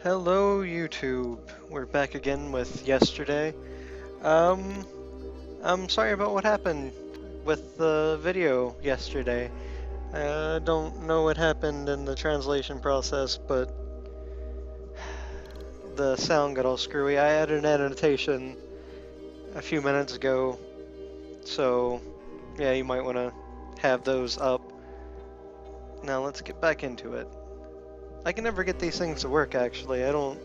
Hello YouTube, we're back again with yesterday. Um, I'm sorry about what happened with the video yesterday. I don't know what happened in the translation process, but the sound got all screwy. I added an annotation a few minutes ago, so yeah, you might want to have those up. Now let's get back into it. I can never get these things to work actually. I don't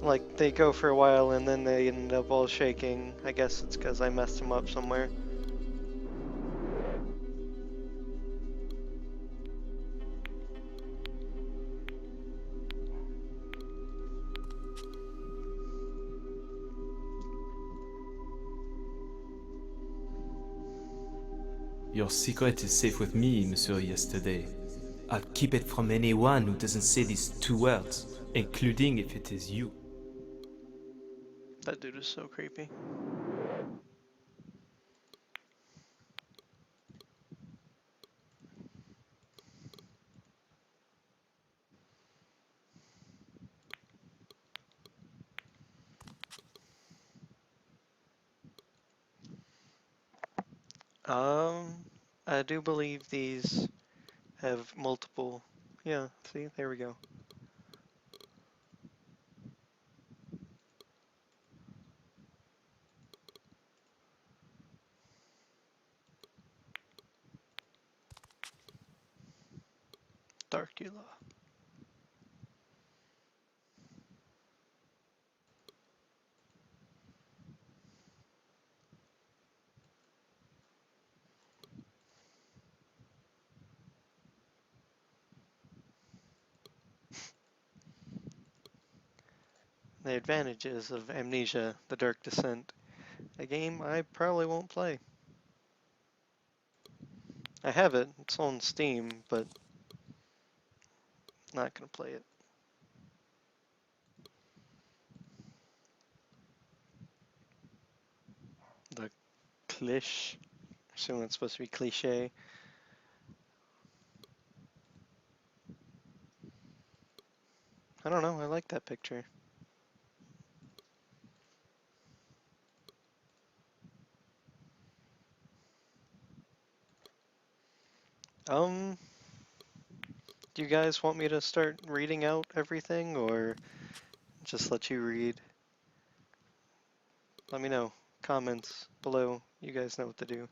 like they go for a while and then they end up all shaking. I guess it's because I messed them up somewhere. Your secret is safe with me, Monsieur Yesterday. I'll keep it from anyone who doesn't say these two words, including if it is you. That dude is so creepy. Um, I do believe these have multiple. Yeah, see, there we go. Darkula. The advantages of Amnesia: The Dark Descent, a game I probably won't play. I have it, it's on Steam, but not gonna play it. The Cliché. Assuming it's supposed to be cliche. I don't know, I like that picture. Um, do you guys want me to start reading out everything or just let you read? Let me know. Comments below. You guys know what to do.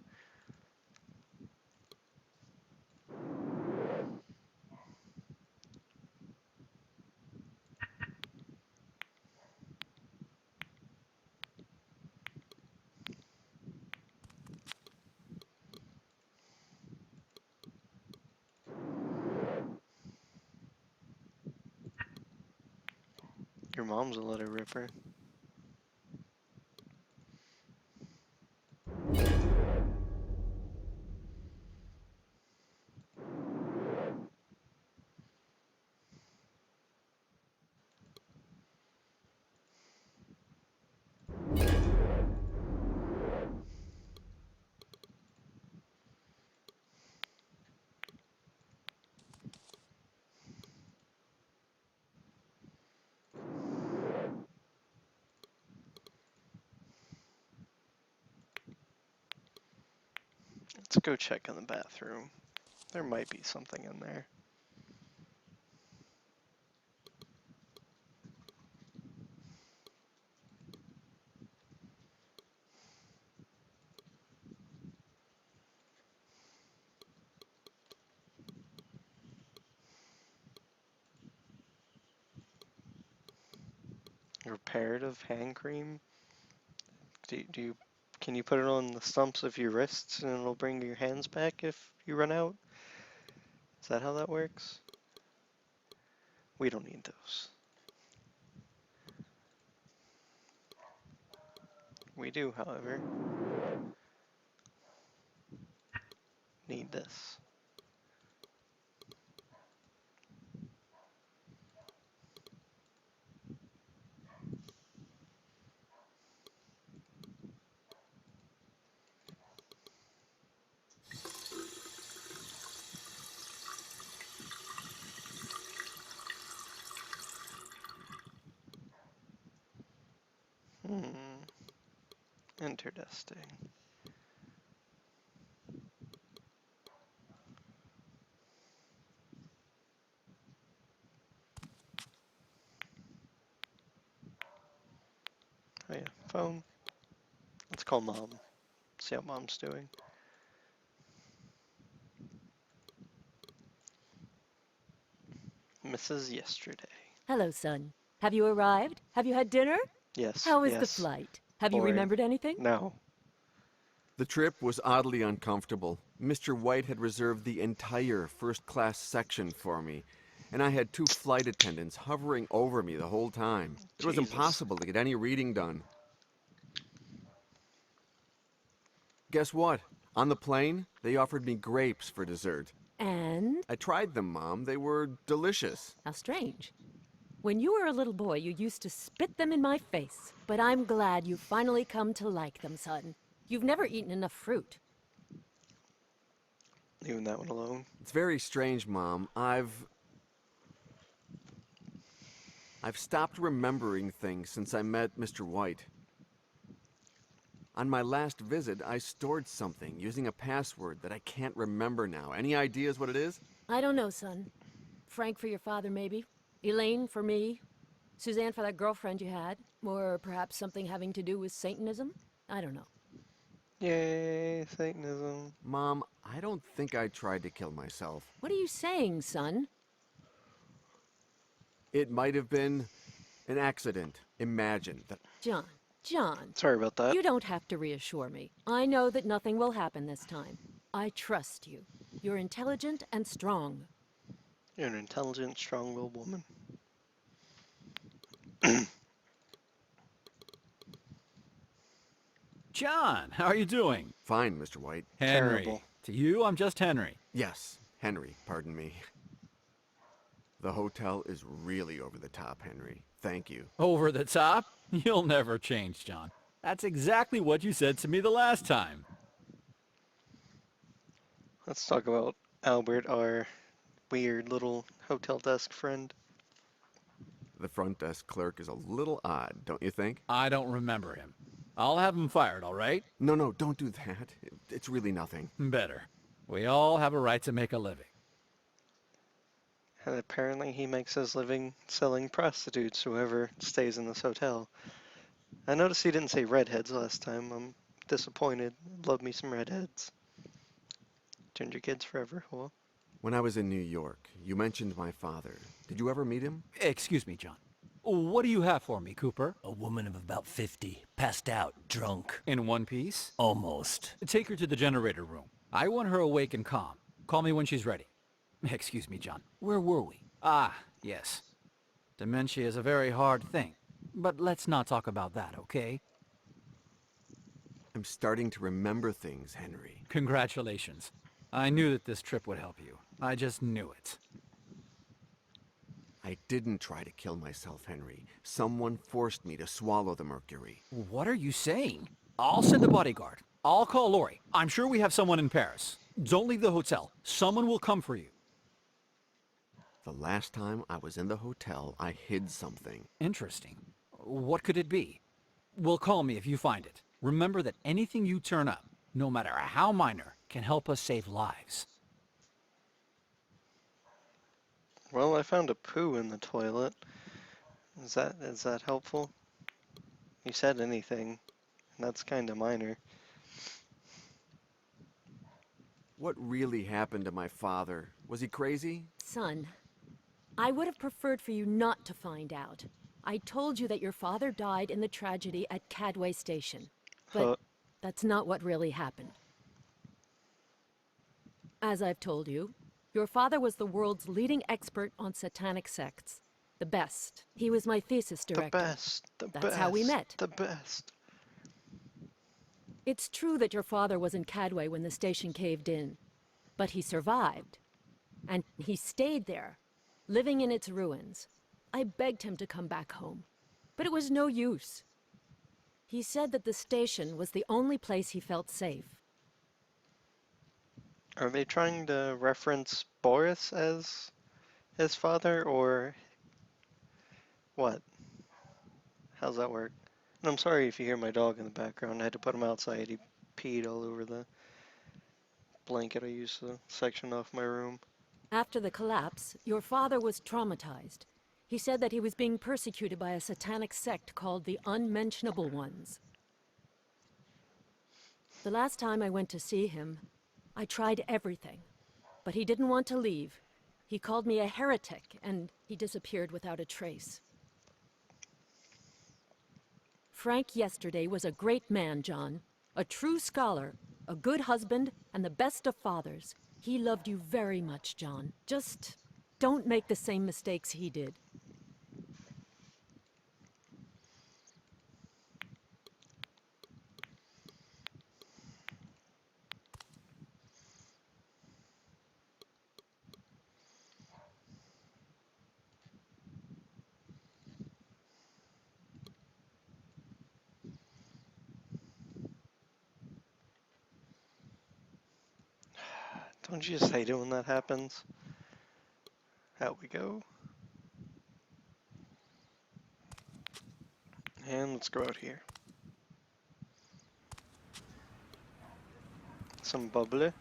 Your mom's a letter ripper. Let's go check in the bathroom. There might be something in there. Reparative hand cream? Do you can you put it on the stumps of your wrists and it'll bring your hands back if you run out? Is that how that works? We don't need those. We do, however, need this. Interesting. Oh yeah, phone. Let's call Mom. See how Mom's doing. Mrs. Yesterday. Hello, son. Have you arrived? Have you had dinner? Yes, How was the yes. flight? Have you Boring. remembered anything? No. The trip was oddly uncomfortable. Mr. White had reserved the entire first-class section for me, and I had two flight attendants hovering over me the whole time. It was Jesus. impossible to get any reading done. Guess what? On the plane, they offered me grapes for dessert. And? I tried them, Mom. They were delicious. How strange. When you were a little boy, you used to spit them in my face. But I'm glad you've finally come to like them, son. You've never eaten enough fruit. Leaving that one alone. It's very strange, Mom. I've stopped remembering things since I met Mr. White. On my last visit, I stored something using a password that I can't remember now. Any ideas what it is? I don't know, son. Frank for your father, maybe. Elaine for me. Suzanne for that girlfriend you had. Or perhaps something having to do with Satanism? I don't know. Yay, Satanism. Mom, I don't think I tried to kill myself. What are you saying, son? It might have been an accident. Imagine that. John, Sorry about that. you don't have to reassure me. I know that nothing will happen this time. I trust you. You're intelligent and strong. You're an intelligent, strong-willed woman. John, how are you doing? Fine, Mr. White. Henry. Terrible. To you, I'm just Henry. Yes, Henry, pardon me. The hotel is really over the top, Henry. Thank you. Over the top? You'll never change, John. That's exactly what you said to me the last time. Let's talk about Albert, our weird little hotel desk friend. The front desk clerk is a little odd, don't you think? I don't remember him. I'll have him fired, all right? No, don't do that. It's really nothing. Better. We all have a right to make a living. And apparently he makes his living selling prostitutes to whoever stays in this hotel. I noticed he didn't say redheads last time. I'm disappointed. Love me some redheads. Ginger kids forever. Cool. When I was in New York, you mentioned my father. Did you ever meet him? Excuse me, John. What do you have for me, Cooper? A woman of about 50, passed out, drunk. In one piece? Almost. Take her to the generator room. I want her awake and calm. Call me when she's ready. Excuse me, John. Where were we? Ah, yes. Dementia is a very hard thing. But let's not talk about that, okay? I'm starting to remember things, Henry. Congratulations. I knew that this trip would help you. I just knew it. I didn't try to kill myself, Henry. Someone forced me to swallow the mercury. What are you saying? I'll send a bodyguard. I'll call Lori. I'm sure we have someone in Paris. Don't leave the hotel. Someone will come for you. The last time I was in the hotel, I hid something. Interesting. What could it be? Well, call me if you find it. Remember that anything you turn up, no matter how minor, can help us save lives. Well, I found a poo in the toilet. Is that helpful? You said anything, and that's kind of minor. What really happened to my father? Was he crazy? Son, I would have preferred for you not to find out. I told you that your father died in the tragedy at Cadway Station. But that's not what really happened. As I've told you, your father was the world's leading expert on satanic sects. The best. He was my thesis director. The best. That's how we met. The best. It's true that your father was in Cadway when the station caved in. But he survived. And he stayed there, living in its ruins. I begged him to come back home. But it was no use. He said that the station was the only place he felt safe. Are they trying to reference Boris as his father, or what? How's that work? And I'm sorry if you hear my dog in the background. I had to put him outside. He peed all over the blanket I used to section off my room. After the collapse, your father was traumatized. He said that he was being persecuted by a satanic sect called the Unmentionable Ones. The last time I went to see him, I tried everything, but he didn't want to leave. He called me a heretic, and he disappeared without a trace. Frank yesterday was a great man, John. A true scholar, a good husband, and the best of fathers. He loved you very much, John. Just don't make the same mistakes he did. Don't you just hate it when that happens? Out we go. And let's go out here. Some bubbly.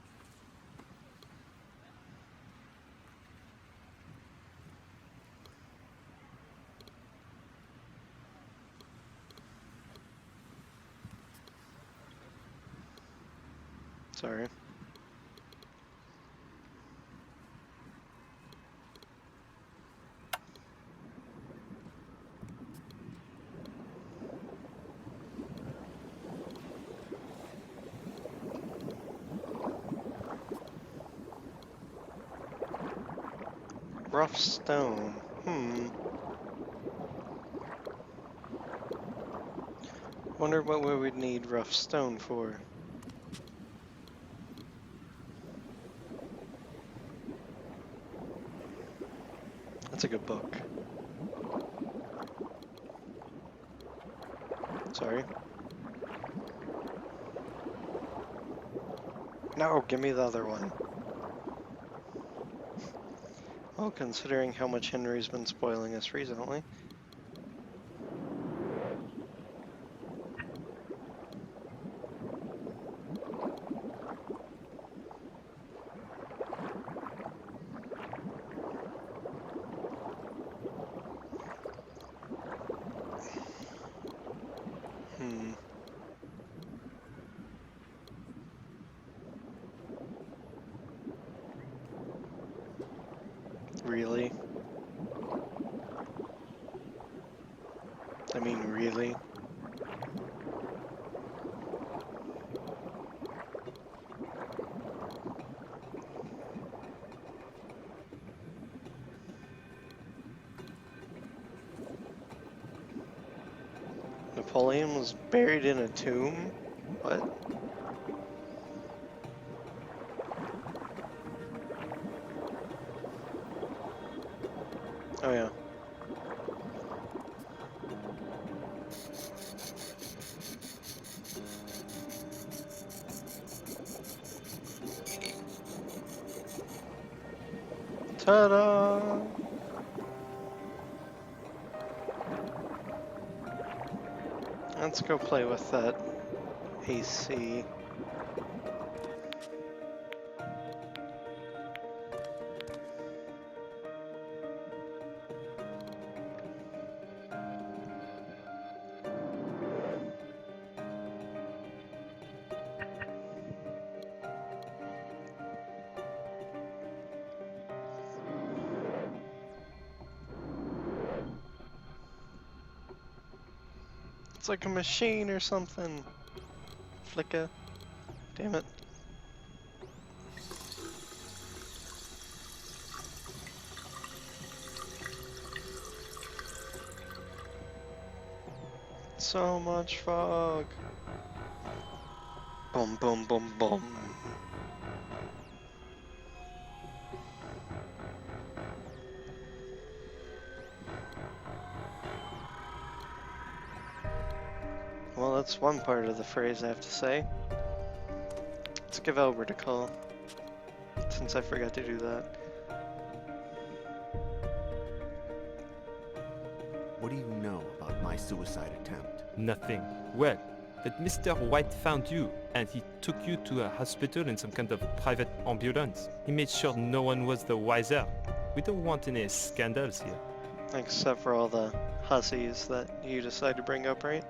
Sorry. Rough stone. Wonder what we would need rough stone for. That's a good book. Sorry. No, give me the other one. Well, considering how much Henry's been spoiling us recently. Really? I mean, really? Napoleon was buried in a tomb? What? Oh yeah. Ta-da! Let's go play with that AC. It's like a machine or something. Flicka. Damn it. So much fog. Boom, boom, boom, boom. Well, that's one part of the phrase I have to say. Let's give Albert a call, since I forgot to do that. What do you know about my suicide attempt? Nothing. Well, that Mr. White found you and he took you to a hospital in some kind of private ambulance. He made sure no one was the wiser. We don't want any scandals here. Except for all the hussies that you decided to bring up, right?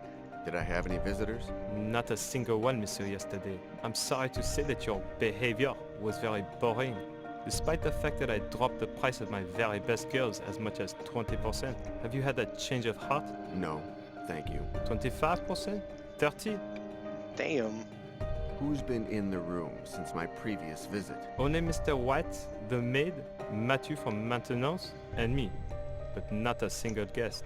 Did I have any visitors? Not a single one, monsieur, yesterday. I'm sorry to say that your behavior was very boring. Despite the fact that I dropped the price of my very best girls as much as 20%. Have you had a change of heart? No, thank you. 25%? 30? Damn. Who's been in the room since my previous visit? Only Mr. White, the maid, Matthew from maintenance, and me. But not a single guest.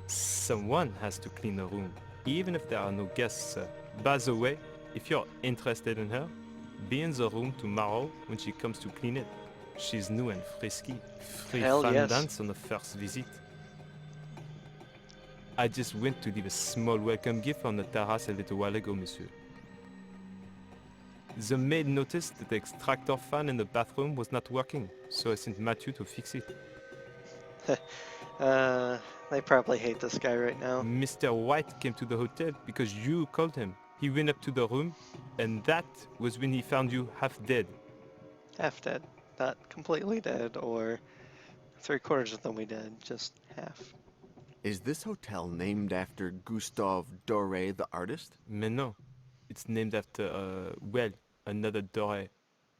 Someone has to clean the room, even if there are no guests, sir. By the way, if you're interested in her, be in the room tomorrow when she comes to clean it. She's new and frisky. Free Hell fun yes. dance on the first visit. I just went to leave a small welcome gift on the terrace a little while ago, monsieur. The maid noticed that the extractor fan in the bathroom was not working, so I sent Matthew to fix it. They probably hate this guy right now. Mr. White came to the hotel because you called him. He went up to the room, and that was when he found you half dead. Half dead. Not completely dead, or 3/4 of them we did, just half. Is this hotel named after Gustave Doré, the artist? Mais non, it's named after, well, another Doré,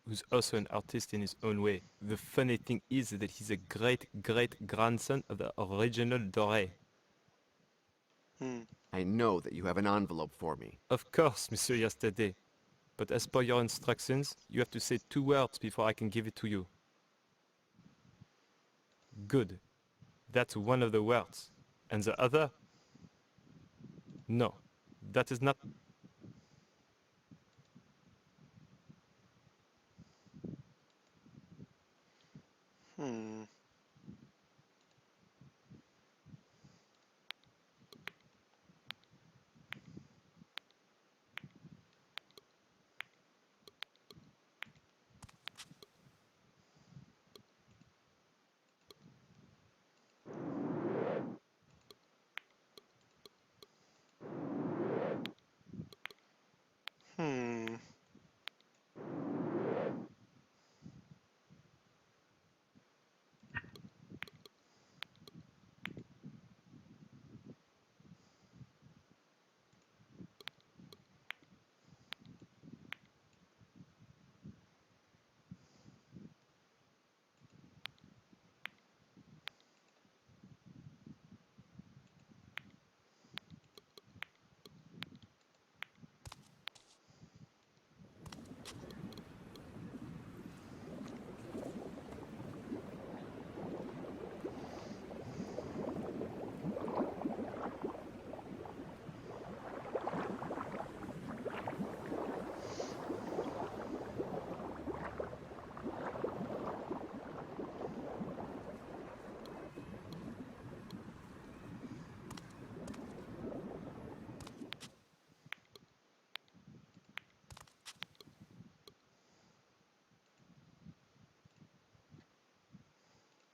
who's also an artist in his own way. The funny thing is that he's a great-great-grandson of the original Doré. I know that you have an envelope for me. Of course, monsieur, yesterday. But as per your instructions, you have to say 2 words before I can give it to you. Good. That's one of the words. And the other? No, that is not. Hmm. Hmm.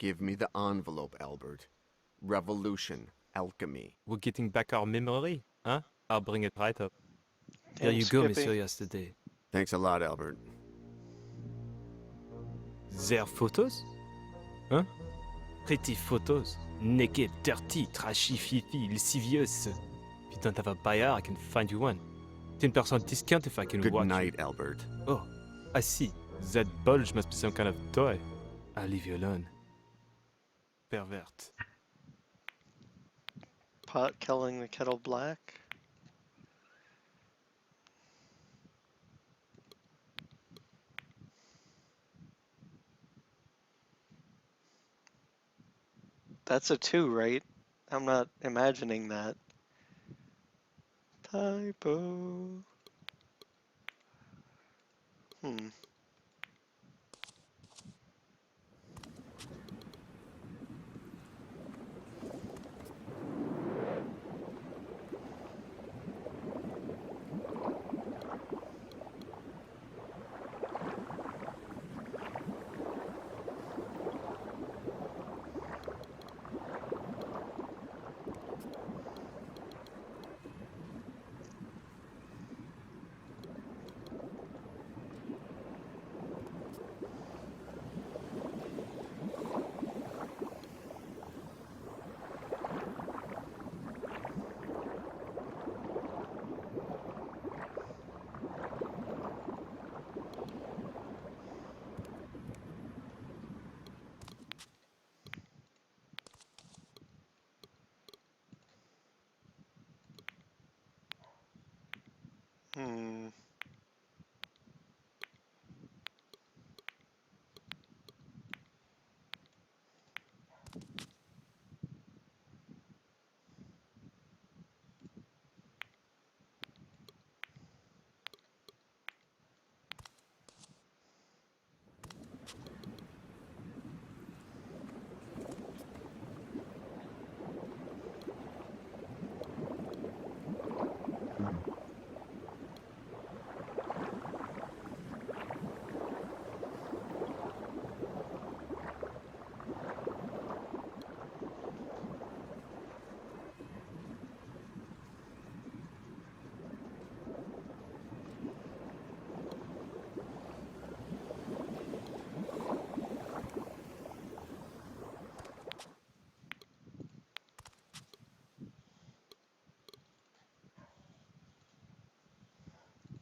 Give me the envelope, Albert. Revolution, alchemy. We're getting back our memory, huh? I'll bring it right up. Here Damn, you go, Skippy. monsieur, yesterday. Thanks a lot, Albert. Their photos? Huh? Pretty photos. Naked, dirty, trashy, filthy, lascivious. If you don't have a buyer, I can find you one. 10% discount if I can Good watch night, Albert. you. Oh, I see. That bulge must be some kind of toy. I'll leave you alone. Pervert. Pot killing the kettle black. That's a 2, right? I'm not imagining that. Typo. Hmm.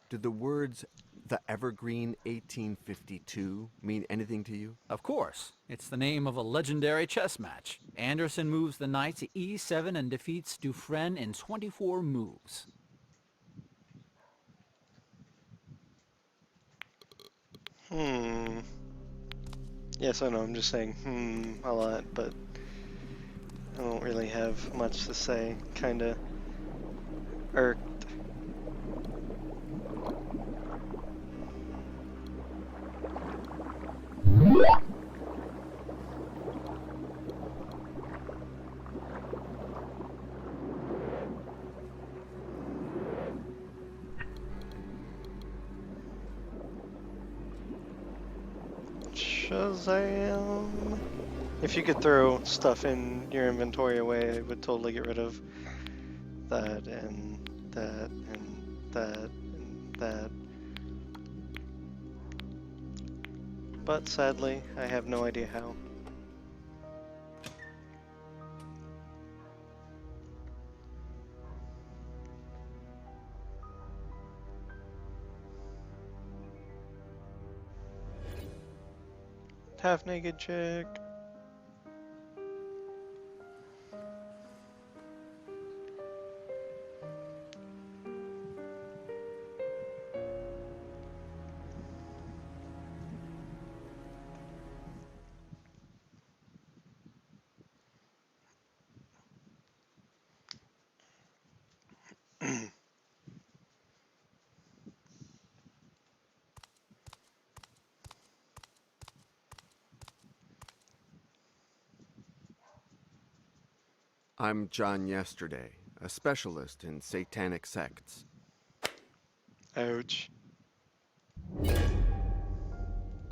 Do the words "the Evergreen 1852" mean anything to you? Of course. It's the name of a legendary chess match. Anderson moves the knight to e7 and defeats Dufresne in 24 moves. Hmm. Yes, I know, I'm just saying a lot, but I don't really have much to say. Kinda irked. Shazam! If you could throw stuff in your inventory away, it would totally get rid of that and that and that and that. But sadly, I have no idea how. Half naked chick. I'm John Yesterday, a specialist in satanic sects. Ouch.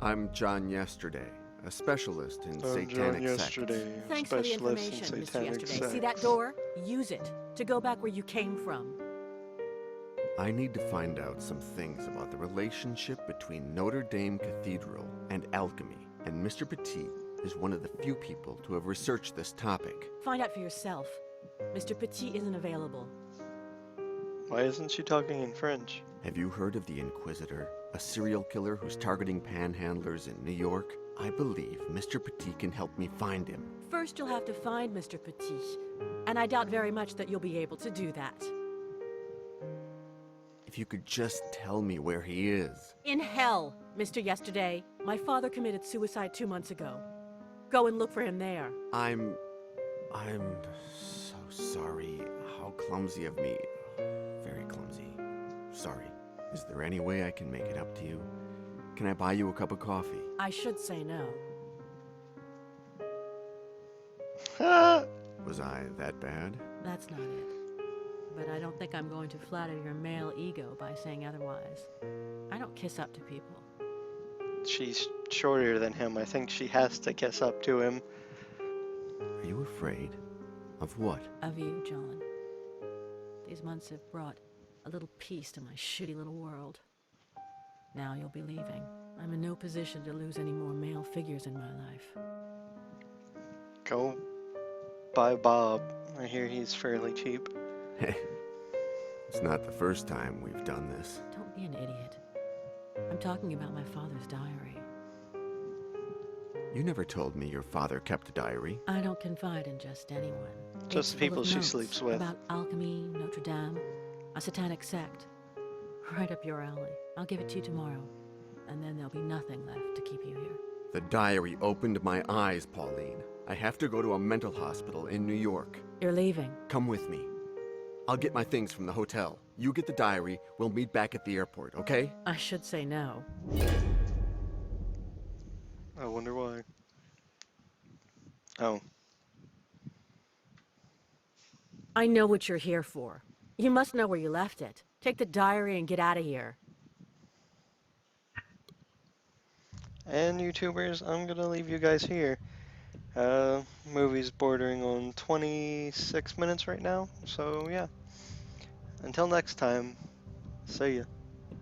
I'm John Yesterday, a specialist in I'm John satanic Yesterday, Thanks for the specialist in information, Mr. satanic Yesterday. See sex. that door? Use it to go back where you came from. I need to find out some things about the relationship between Notre Dame Cathedral and alchemy, and Mr. Petit is one of the few people to have researched this topic. Find out for yourself. Mr. Petit isn't available. Why isn't she talking in French? Have you heard of the Inquisitor, a serial killer who's targeting panhandlers in New York? I believe Mr. Petit can help me find him. First, you'll have to find Mr. Petit, and I doubt very much that you'll be able to do that. If you could just tell me where he is. In hell, Mr. Yesterday. My father committed suicide 2 months ago. Go and look for him there. I'm so sorry. How clumsy of me. Very clumsy. Sorry. Is there any way I can make it up to you? Can I buy you a cup of coffee? I should say no. Was I that bad? That's not it. But I don't think I'm going to flatter your male ego by saying otherwise. I don't kiss up to people. She's shorter than him. I think she has to kiss up to him. Are you afraid? Of what? Of you, John. These months have brought a little peace to my shitty little world. Now you'll be leaving. I'm in no position to lose any more male figures in my life. Go buy Bob. I hear he's fairly cheap. Hey, it's not the first time we've done this. Don't be an idiot. I'm talking about my father's diary. You never told me your father kept a diary. I don't confide in just anyone. Just It's the full people of she notes sleeps with. About alchemy, Notre Dame, a satanic sect. Right up your alley. I'll give it to you tomorrow. And then there'll be nothing left to keep you here. The diary opened my eyes, Pauline. I have to go to a mental hospital in New York. You're leaving. Come with me. I'll get my things from the hotel. You get the diary. We'll meet back at the airport, okay? I should say no. I wonder why. Oh. I know what you're here for. You must know where you left it. Take the diary and get out of here. And YouTubers, I'm gonna leave you guys here. Movie's bordering on 26 minutes right now, so yeah. Until next time, see ya.